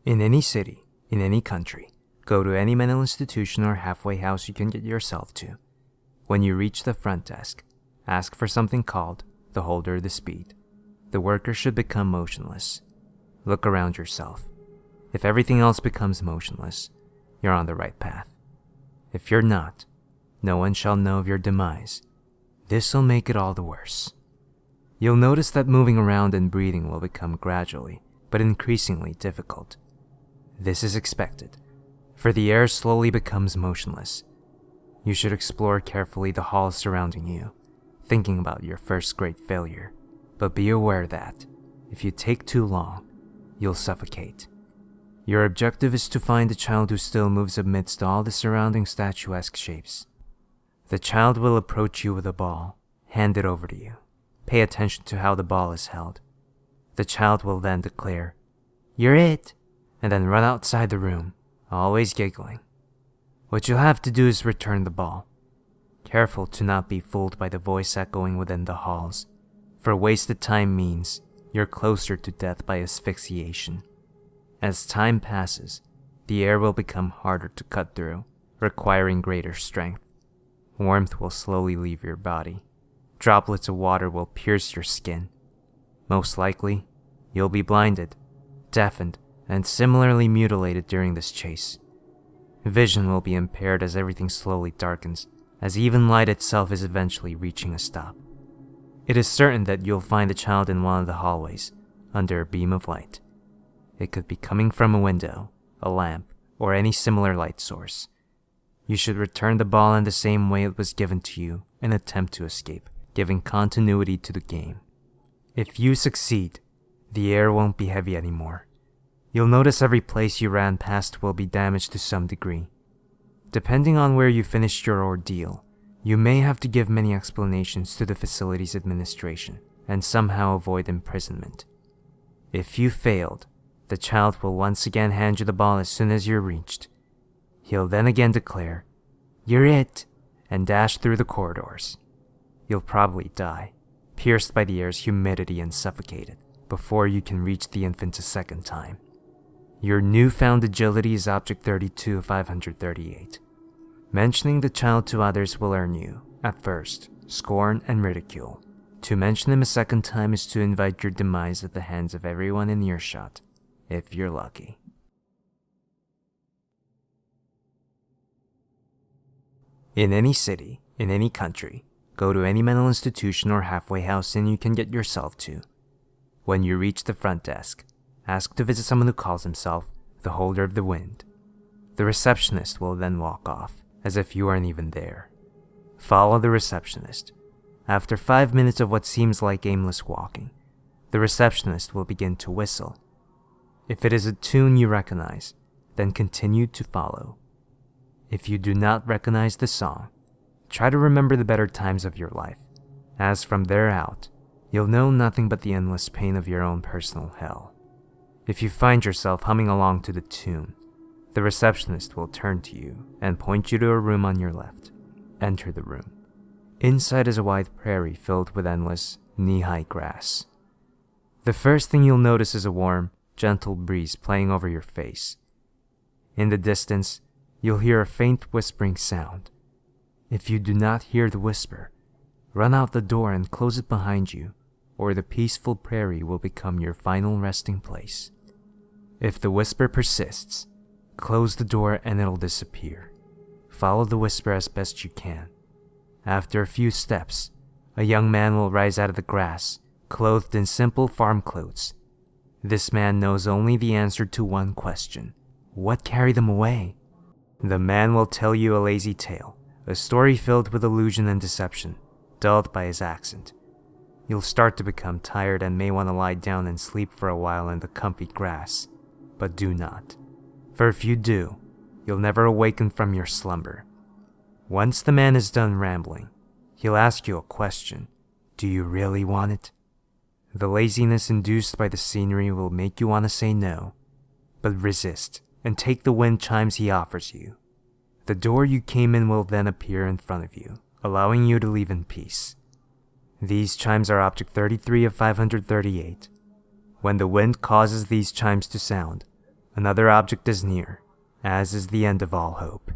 In any city, in any country, go to any mental institution or halfway house you can get yourself to. When you reach the front desk, ask for something called the holder of the speed. The worker should become motionless. Look around yourself. If everything else becomes motionless, you're on the right path. If you're not, no one shall know of your demise. This'll make it all the worse. You'll notice that moving around and breathing will become gradually, but increasingly difficult. This is expected, for the air slowly becomes motionless. You should explore carefully the halls surrounding you, thinking about your first great failure, but be aware that, if you take too long, you'll suffocate. Your objective is to find the child who still moves amidst all the surrounding statuesque shapes. The child will approach you with a ball, hand it over to you. Pay attention to how the ball is held. The child will then declare, "You're it," and then run outside the room, always giggling. What you'll have to do is return the ball. Careful to not be fooled by the voice echoing within the halls, for wasted time means you're closer to death by asphyxiation. As time passes, the air will become harder to cut through, requiring greater strength. Warmth will slowly leave your body. Droplets of water will pierce your skin. Most likely, you'll be blinded, deafened, and similarly mutilated during this chase. Vision will be impaired as everything slowly darkens, as even light itself is eventually reaching a stop. It is certain that you'll find the child in one of the hallways, under a beam of light. It could be coming from a window, a lamp, or any similar light source. You should return the ball in the same way it was given to you and attempt to escape, giving continuity to the game. If you succeed, the air won't be heavy anymore. You'll notice every place you ran past will be damaged to some degree. Depending on where you finished your ordeal, you may have to give many explanations to the facility's administration and somehow avoid imprisonment. If you failed, the child will once again hand you the ball as soon as you're reached. He'll then again declare, "You're it," and dash through the corridors. You'll probably die, pierced by the air's humidity and suffocated, before you can reach the infant a second time. Your newfound agility is Object 32 of 538. Mentioning the child to others will earn you, at first, scorn and ridicule. To mention him a second time is to invite your demise at the hands of everyone in earshot, if you're lucky. In any city, in any country, go to any mental institution or halfway house inn you can get yourself to. When you reach the front desk, ask to visit someone who calls himself the holder of the wind. The receptionist will then walk off, as if you aren't even there. Follow the receptionist. After 5 minutes of what seems like aimless walking, the receptionist will begin to whistle. If it is a tune you recognize, then continue to follow. If you do not recognize the song, try to remember the better times of your life, as from there out, you'll know nothing but the endless pain of your own personal hell. If you find yourself humming along to the tune, the receptionist will turn to you and point you to a room on your left. Enter the room. Inside is a wide prairie filled with endless, knee-high grass. The first thing you'll notice is a warm, gentle breeze playing over your face. In the distance, you'll hear a faint whispering sound. If you do not hear the whisper, run out the door and close it behind you, or the peaceful prairie will become your final resting place. If the whisper persists, close the door and it'll disappear. Follow the whisper as best you can. After a few steps, a young man will rise out of the grass, clothed in simple farm clothes. This man knows only the answer to one question: what carried them away? The man will tell you a lazy tale, a story filled with illusion and deception, dulled by his accent. You'll start to become tired and may want to lie down and sleep for a while in the comfy grass, but do not. For if you do, you'll never awaken from your slumber. Once the man is done rambling, he'll ask you a question. Do you really want it? The laziness induced by the scenery will make you want to say no, but resist and take the wind chimes he offers you. The door you came in will then appear in front of you, allowing you to leave in peace. These chimes are Object 33 of 538. When the wind causes these chimes to sound, Another object is near, as is the end of all hope.